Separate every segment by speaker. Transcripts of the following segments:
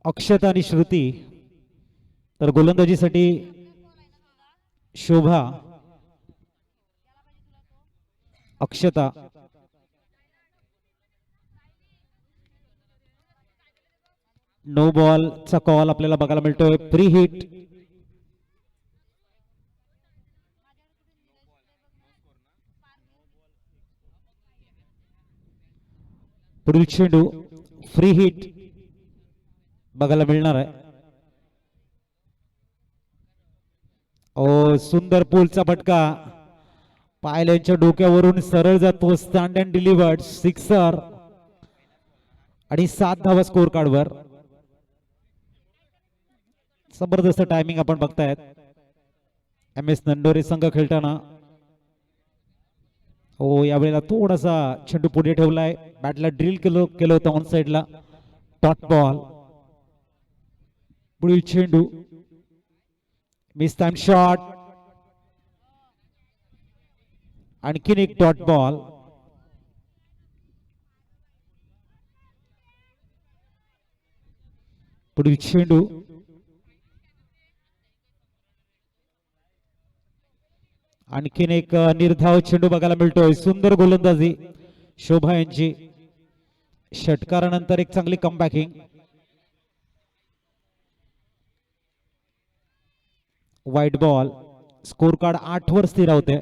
Speaker 1: अक्षता आणि श्रुती, तर गोलंदाजीसाठी शोभा, अक्षता, नो बॉलचा कॉल आपल्याला बघायला मिळतोय. Free hit. पुढील चेंडू फ्री हिट बघायला मिळणार आहे. ओ सुंदर पूलचा फटका पायल्यांच्या डोक्यावरून सरळ जातो. स्टँड अँड डिलिव्हर्ड सिक्सर आणि 7 धावा स्कोर कार्डवर. जबरदस्त टायमिंग आपण बघतायत एम एस नंडोरे संघ खेळताना. हो यावेळेला थोडासा चेंडू पुढे ठेवलाय. बॅटला ड्रिल केलं होतं ऑन साइडला. Dot ball. पुढील चेंडू मिस टाइम शॉट. आणखीन एक डॉट बॉल. पुढील चेंडू आणखीन एक निर्धाव चेंडू बघायला मिळतोय. सुंदर गोलंदाजी शोभा यांची. षटकारानंतर एक चांगली कमबॅकिंग. वाईट बॉल. स्कोर कार्ड 8 वर स्थिर होते.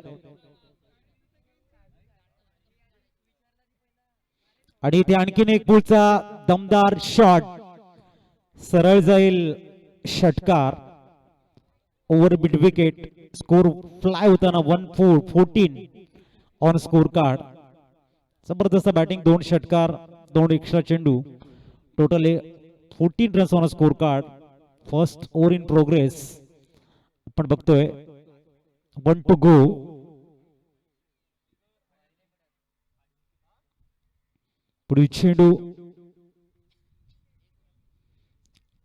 Speaker 1: आणि इथे आणखीन एक पुढचा दमदार शॉट. सरळ जाईल षटकार. Over mid wicket. Score fly होताना 1-14 ऑन स्कोर कार्ड. जबरदस्त बॅटिंग. 2 षटकार 2 एक्स्ट्रा चेंडू. Total 14 runs on score card. First over in progress आपण बघतोय. 1 टू गो. पुढील चेंडू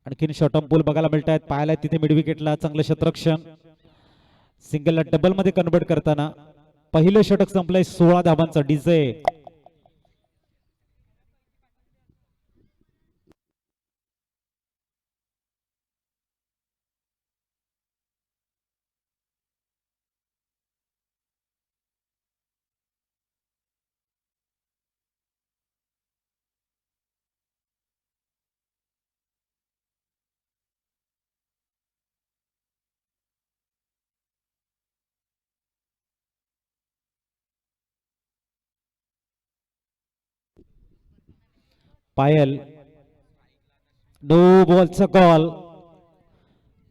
Speaker 1: आणखीन शॉर्ट ऑन बॉल बघायला मिळत आहेत. पाहायला तिथे मिड विकेटला चांगलं क्षेत्ररक्षण. सिंगलला डबल मध्ये कन्वर्ट करताना पहिलं षटक संपलंय 16 धावांचा. डीजे पायल. नो बॉलचा कॉल.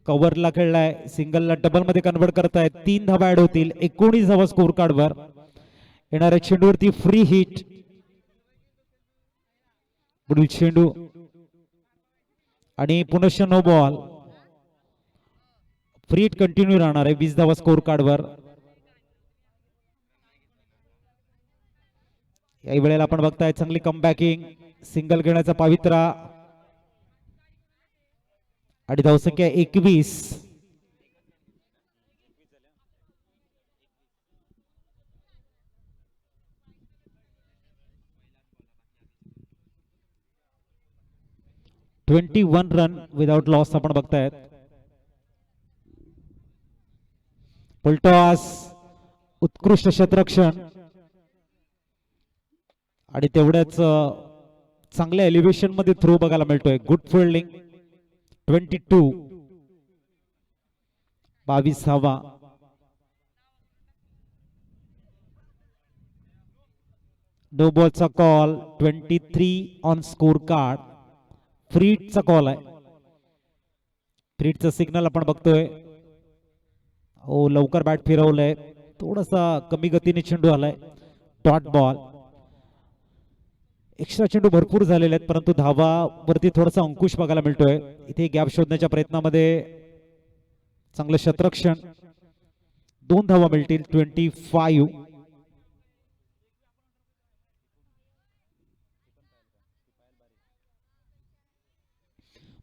Speaker 1: कव्हरला खेळलाय. सिंगलला डबल मध्ये कन्वर्ट करतायत. 3 धावा ऍड होतील. 19 धावा स्कोर कार्डवर. येणाऱ्या चेंडूवरती फ्री हिट. पुढील चेंडू आणि पुनश्च no ball. Free hit continue राहणार आहे. 20 धावा स्कोर कार्डवर. याही वेळेला आपण बघताय चांगली कमबॅकिंग. सिंगल घेण्याचा पावित्रा आणि धावसंख्या 21. (21 रन विदाउट लॉस आपण बघतायत. फुलटॉस. उत्कृष्ट क्षेत्ररक्षण आणि तेवढ्याच चांगल्या एलिव्हेशन मध्ये थ्रो बघायला मिळतोय. Good fielding. 22. 22 धावा. नो बॉलचा कॉल. 23 on score card. फ्रीटचा कॉल आहे. फ्रीटचा सिग्नल आपण बघतोय. हो लवकर बॅट फिरवलंय. थोडासा कमी गतीने चेंडू आलाय. Dot ball. एक्स्ट्रा चेंडू भरपूर झालेले आहेत परंतु धावा वरती थोडासा अंकुश बघायला मिळतोय. इथे गॅप शोधण्याच्या प्रयत्नामध्ये चांगलं क्षेत्ररक्षण. 2 धावा मिळतील. 25.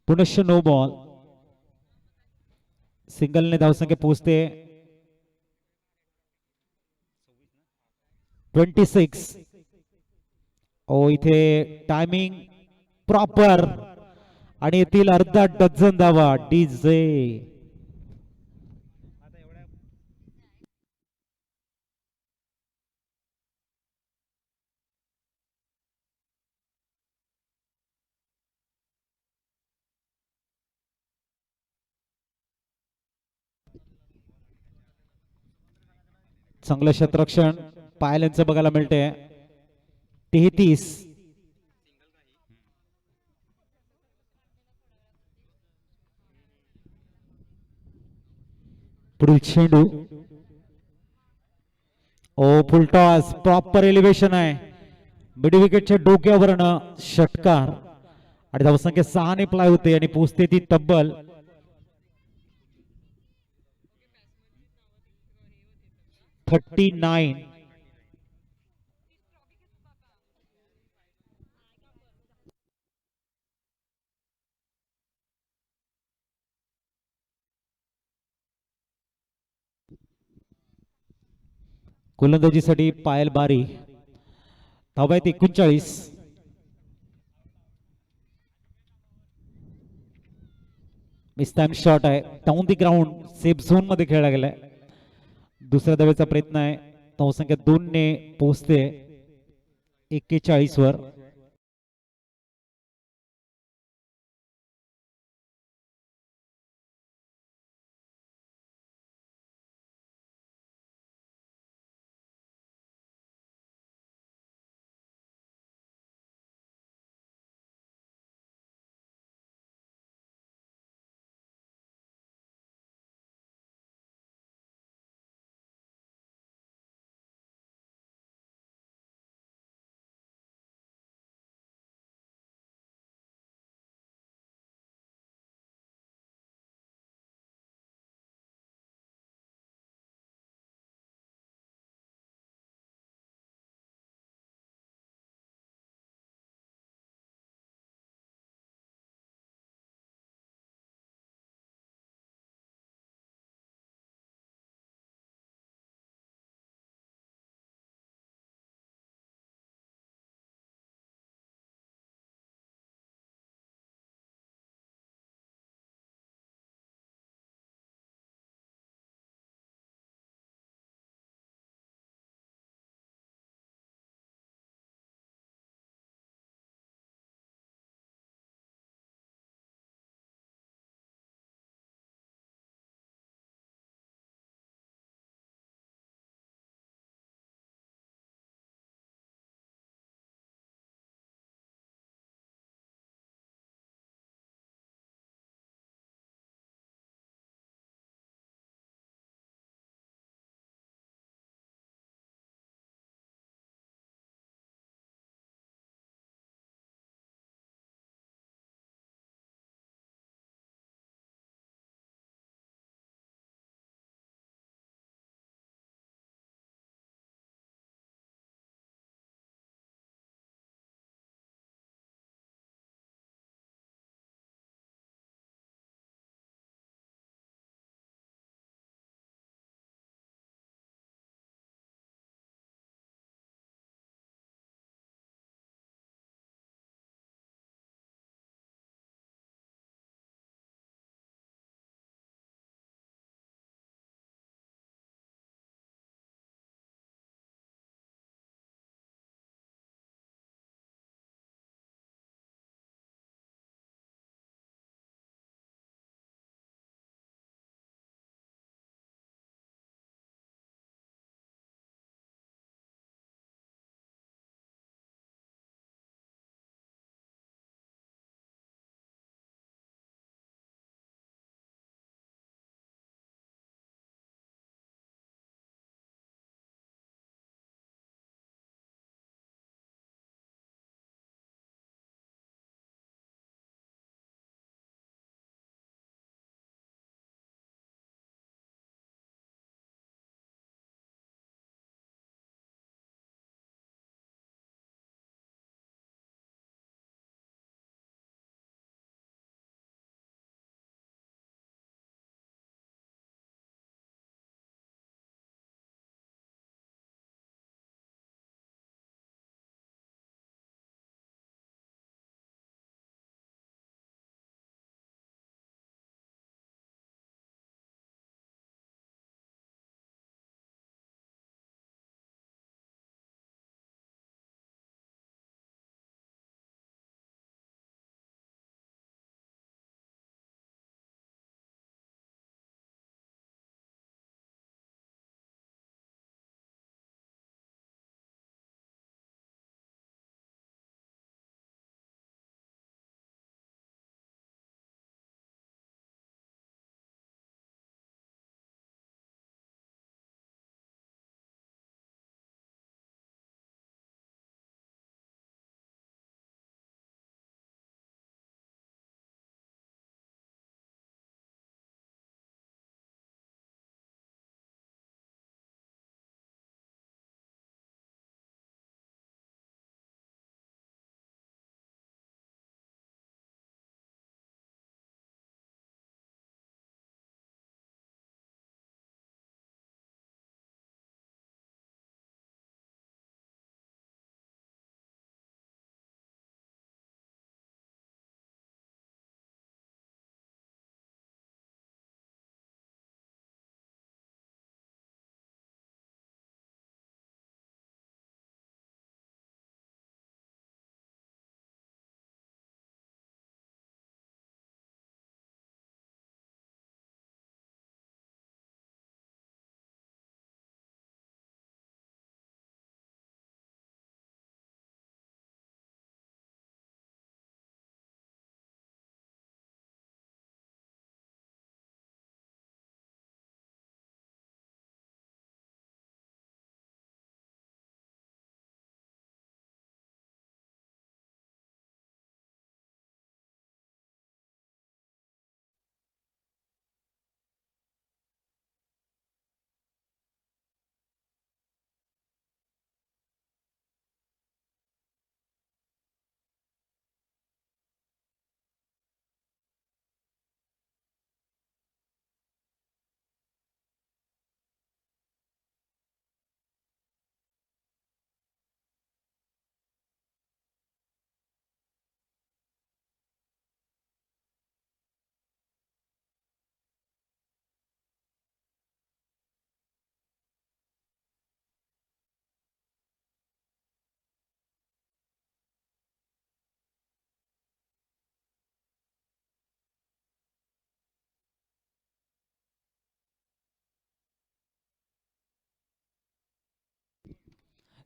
Speaker 1: पुनश्च नो बॉल. सिंगलने धावसंख्या पोहोचते 26. ओ इथे टायमिंग प्रॉपर आणि येथील अर्धा डझन धावा डीजे. चांगलं क्षेत्ररक्षण पायल यांचं बघायला मिळते. 33. पुढील चेंडू. ओ फुलटॉस प्रॉपर एलिव्हेशन आहे. मिड विकेटच्या डोक्यावरनं षटकार आणि धावसंख्या 6 ने प्लाय होते आणि पोचते ती तब्बल 39. गोलंदाजीसाठी पायल बारी. धावा आहेत 39. मिस टाइम शॉट आहे. Down the ground safe zone मध्ये खेळला गेलाय. दुसऱ्या धावेचा प्रयत्न आहे. धावसंख्या 2 ने पोहोचते 41 वर.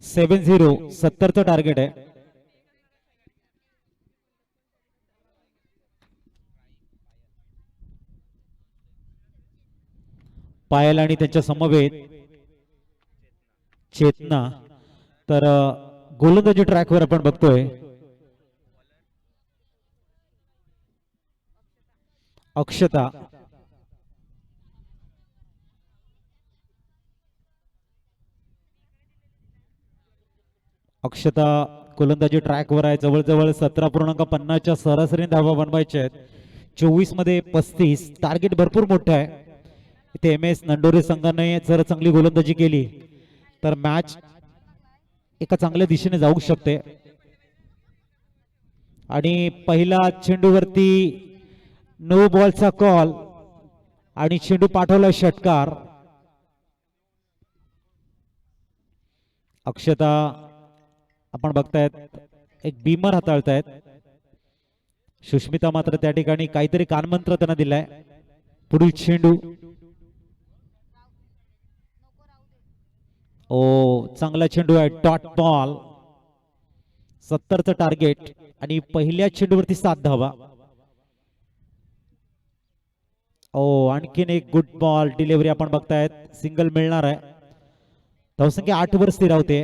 Speaker 1: 7-0 70चं टार्गेट आहे. पायल आणि त्याच्या समवेत चेतना. तर गोलंदाजी ट्रॅकवर आपण बघतोय अक्षता. अक्षता गोलंदाजी ट्रॅकवर आहे. जवळजवळ 17.50च्या सरासरी धावा बनवायच्या आहेत. 24 मध्ये 35. टार्गेट भरपूर मोठं आहे. इथे एम एस नंडोरे संघाने जर चांगली गोलंदाजी केली तर मॅच एका चांगल्या दिशेने जाऊ शकते. आणि पहिला चेंडूवरती नो बॉलचा कॉल आणि चेंडू पाठवला षटकार. अक्षता आपण बघतायत एक बीमर हाताळतायत. सुष्मिता मात्र त्या ठिकाणी काहीतरी कानमंत्र त्यांना दिलाय. पुढील चेंडू चांगला चेंडू आहे. Dot ball. 70चं टार्गेट आणि पहिल्या चेंडूवरती 7 धावा. आणखीन एक गुड बॉल डिलिव्हरी आपण बघतायत. सिंगल मिळणार आहे. धावसंख्या 8 वर स्थिरावते.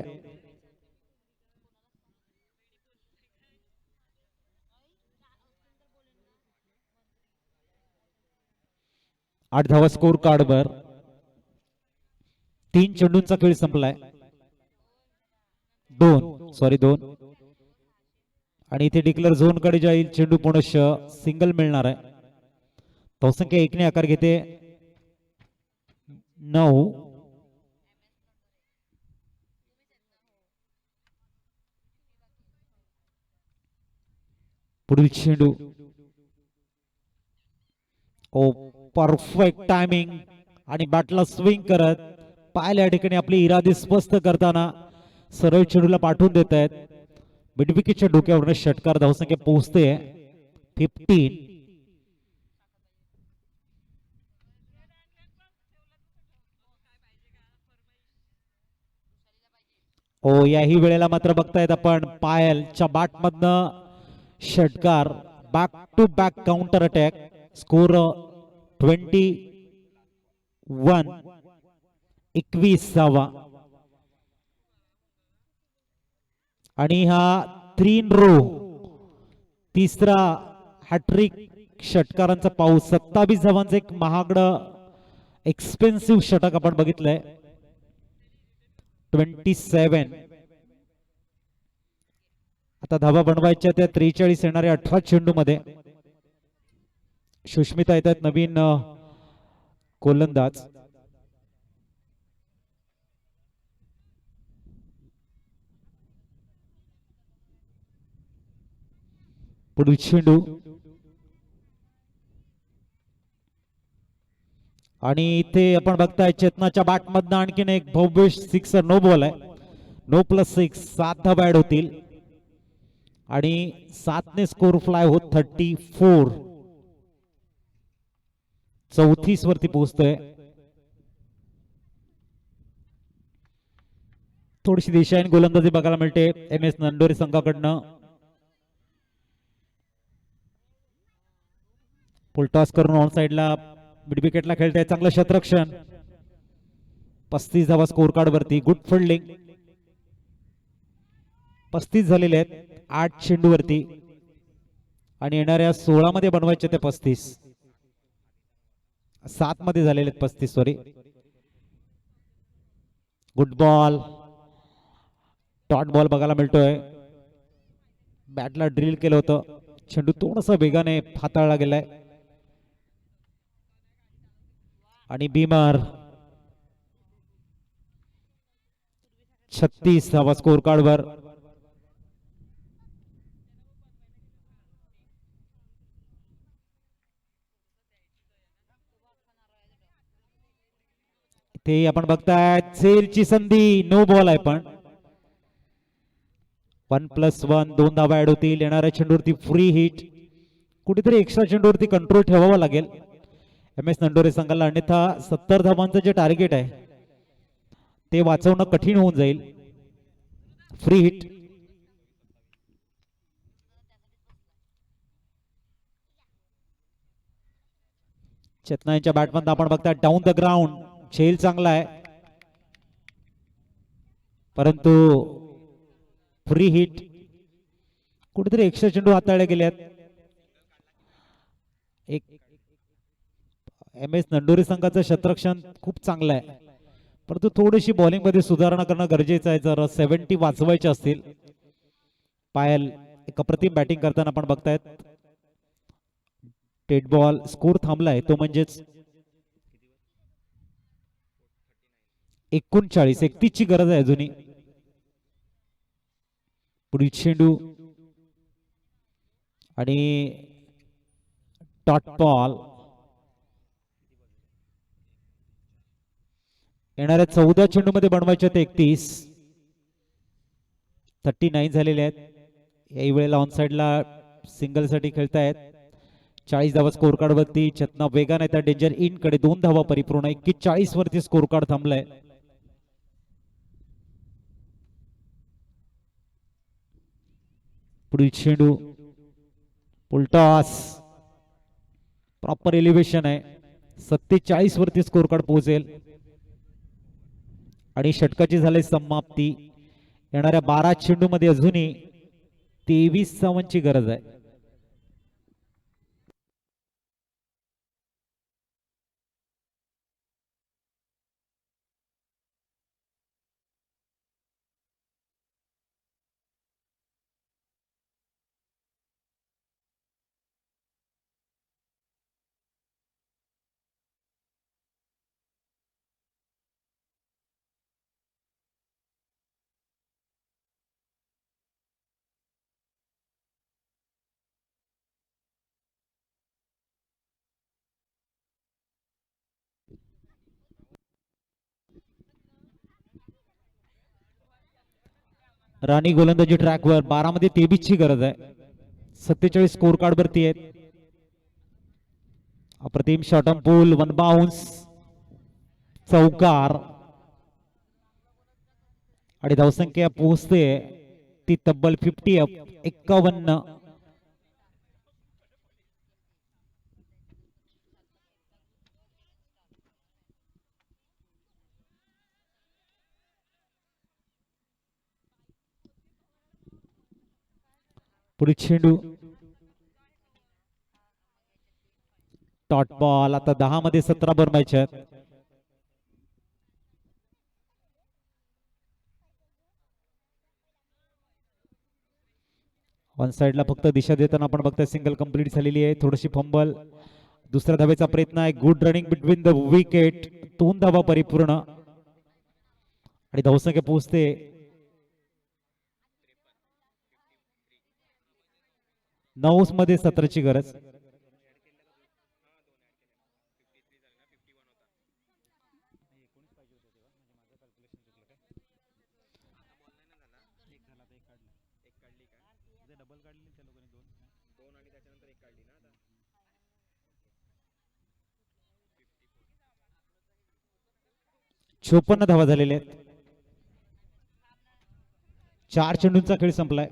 Speaker 1: आठ धावा स्कोर कार्डवर. 3 चेंडूंचा खेळ संपलाय. 2 आणि इथे डिक्लेअर झोन कडे जाईल चेंडू. पुनश्च सिंगल मिळणार आहे. धावसंख्या 1 ने आकार घेते. 9. पुढील चेंडू परफेक्ट टायमिंग आणि बॅटला स्विंग करत पायल या ठिकाणी आपले इरादे स्पष्ट करताना सरळ चेंडूला पाठवून देत आहेत. मिडविकेटच्या डोक्यावरून षटकार. धावसंख्या पोहोचते 15. याही वेळेला मात्र बघतायत आपण पायलच्या बाट मधनं षटकार. Back to back counter attack. Score 21. आणि हा 3 रो तिसरा हॅट्रिक षटकारांचा पाऊस. 27 धावांचं एक महागडं एक्सपेन्सिव्ह षटक आपण बघितलंय. 27. आता धावा बनवायच्या त्या 43 येणाऱ्या 18 चेंडू मध्ये. सुष्मिता येतात नवीन गोलंदाज. पुढील चेंडू आणि इथे आपण बघताय चेतनाच्या बॅट मधनं आणखीन एक भव्य सिक्सर. नो बॉल आहे. 9+6 7 धावा ऍड होतील आणि 7 ने स्कोर फ्लाय होत 34. 34 वरती पोहोचतोय. थोडीशी दिशाहीन गोलंदाजी बघायला मिळते एम एस नंडोरे संघाकडनं. फुलटॉस करून ऑन साइडला मिड विकेटला खेळताय. चांगलं क्षेत्ररक्षण. 35 धावा स्कोर कार्ड वरती. Good fielding. 35 झालेले आहेत 8 चेंडू वरती आणि येणाऱ्या 16 मध्ये बनवायचे ते 35. 7 मध्ये झालेले आहेत 35. Sorry. Good ball. Dot ball बघायला मिळतोय. बॅटला ड्रिल केलं होतं. चेंडू थोडासा वेगाने हाताळला गेलाय आणि बीमार. 36 धावा स्कोर कार्ड वर. ते आपण बघताय सेलची संधी. नो बॉल आहे पण 1+1 2 धावा ऍड होतील. येणाऱ्या चेंडूवरती फ्री हिट. कुठेतरी एक्स्ट्रा चेंडूवरती कंट्रोल ठेवावा लागेल एम एस नंडोरे संघाला. अन्यथा 70 धावांचं जे टार्गेट आहे ते वाचवणं कठीण होऊन जाईल. Free hit. चेतनाच्या बॅटमधून आपण बघताय डाऊन द ग्राउंड झेल चांगला आहे, परंतु फ्री हिट. कुठेतरी एक्स्ट्रा चेंडू हाताळले गेलेत. एक एम एस नंडोरी संघाचं क्षेत्ररक्षण खूप चांगलं आहे, परंतु थोडीशी बॉलिंग मध्ये सुधारणा करणं गरजेचं आहे जर 70 वाचवायचे असतील. पायल एक अप्रतिम बॅटिंग करताना आपण बघतायत. डेड बॉल स्कोर थांबलाय तो म्हणजेच 39-31 ची गरज आहे अजूनही. पुढील चेंडू आणि डॉट बॉल. येणाऱ्या 14 चेंडू मध्ये बनवायचे ते 39 झालेले आहेत. याही वेळेला ऑन साइडला सिंगल साठी खेळतायत. 40 धावा स्कोर कार्ड वरती. चेतना वेगाने त्या डेंजर इन कडे 2 धावा परिपूर्ण. 41 वरती स्कोर कार्ड थांबलाय. पुढील चेंडू पुलटॉस. प्रॉपर एलिव्हेशन आहे. 47 वरती स्कोर कार्ड पोहोचेल आणि षटकाची झाली समाप्ती. येणाऱ्या 12 चेंडू मध्ये अजूनही 23 धावांची गरज आहे. राणी गोलंदाजी ट्रॅकवर 12 मध्ये 23 ची गरज आहे. 47 स्कोर कार्ड वरती आहेत. अप्रतिम shot on pool. One bounce चौकार आणि धावसंख्या पोहोचते ती तब्बल 50 अप 51. पुढे चेंडू डॉट बॉल. आता 10 मध्ये 17 बनवायचे आहेत. वन साइडला फक्त दिशा देताना आपण बघताय सिंगल कंप्लीट झालेली आहे. थोडीशी फंबल. दुसऱ्या धावेचा प्रयत्न आहे. Good running between the wicket. 2 धावा परिपूर्ण आणि धावसंख्या पोहोचते 9 मध्ये 17 ची गरज. चोपन्न धावा झालेले आहेत. 4 चेंडूंचा खेळ संपलाय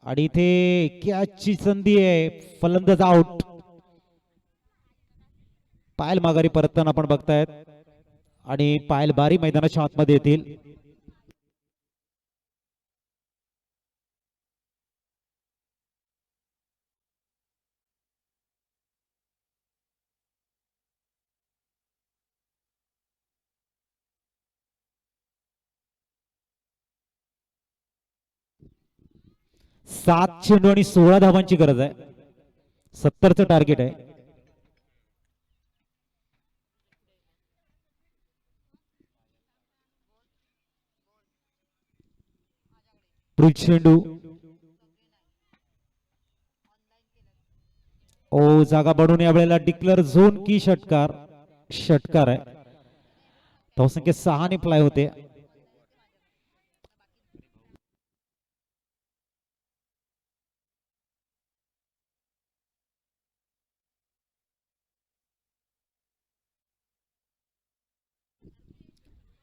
Speaker 1: आणि इथे कॅचची संधी आहे. फलंदाज आउट. पायल माघारी परतताना आपण बघतायत आणि पायल बारी मैदानाच्या आतमध्ये येतील. सात चेंडू आणि 16 धावांची गरज आहे. 70चं टार्गेट आहे. चेंडू ओ जागा बनवून यावेळेला डिक्लेअर झोन की षटकार. षटकार आहे. धावसंख्या 6 ने फ्लाय होते.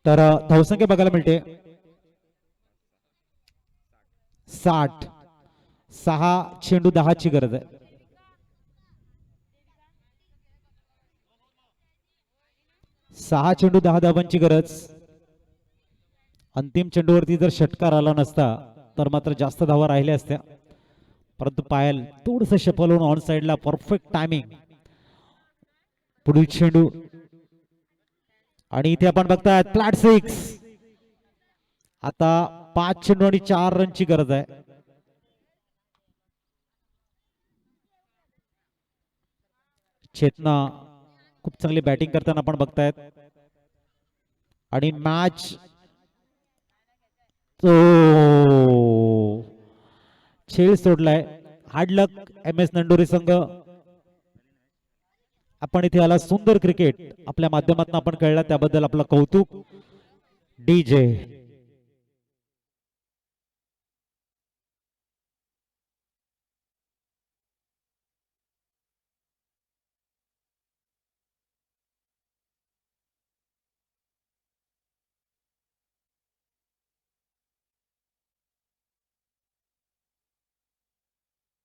Speaker 1: तर धावसंख्या बघायला मिळते 60. 6 चेंडू 10 ची गरज आहे. सहा चेंडू 10 धावांची गरज. अंतिम चेंडूवरती जर षटकार आला नसता तर मात्र जास्त धावा राहिल्या असत्या, परंतु पायल थोडस शफल होऊन ऑन साइडला परफेक्ट टायमिंग. पुढील चेंडू आणि इथे आपण बघताय फ्लॅट 6. आता 5 चेंडू आणि 4 रनची गरज आहे. चेतना खूप चांगली बॅटिंग करताना आपण बघतायत आणि मॅच खेळ सोडलाय. हार्ड लक एम एस नंडोरी संघ. आपण इथे आला सुंदर क्रिकेट आपल्या माध्यमातून आपण कळला त्याबद्दल आपलं कौतुक. डीजे